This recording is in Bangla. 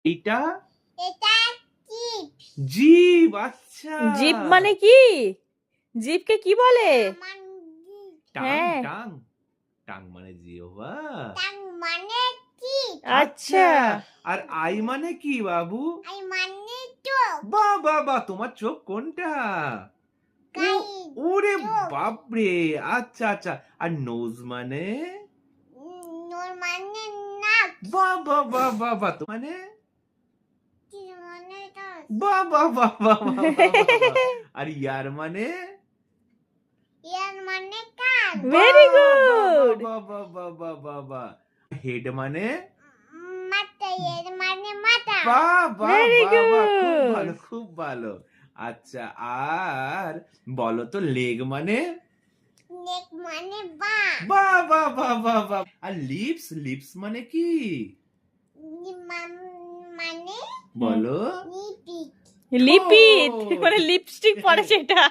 এটা এটা জিভ। জিভ। আচ্ছা, জিভ মানে কি? জিভকে কি বলে? আমার জিভ। টাং হ্যাঁ। টাং টাং মানে জিহ্বা। টাং মানে জিভ। আচ্ছা। আর আই মানে কি বাবু? আই মানে চোখ। বাহ বাহ বাহ, তোমার চোখ কোনটা? গাই ওরে চোখ। বাপরে, আচ্ছা আচ্ছা। আর নোজ মানে? নোর মানে নাক। বাহ বাহ বাহ বাহ বাহ, মানে? জিভ মানে দাঁত। বাহ বাহ বাহ বাহ বাহ বাহ বাহ বাহ। আর ইয়ার মানে? ইয়ার মানে কান। ভেরি বাহ গুড। বাহ বাহ বাহ বাহ বাহ বাহ। হেড মানে? মাথা। এর মানে মাথা। বাহ বাহ ভেরি বাহ বাহ, খুব গুড। ভালো খুব ভালো। আচ্ছা, আর বলো তো লেগ মানে? নেক মানে পা। বাহ বাহ বাহ বাহ বাহ। আর লিপস, লিপস মানে কি? মানে বলো। লিপিড। লিপিড ঠোঁট। মানে লিপস্টিক পরে সেটা।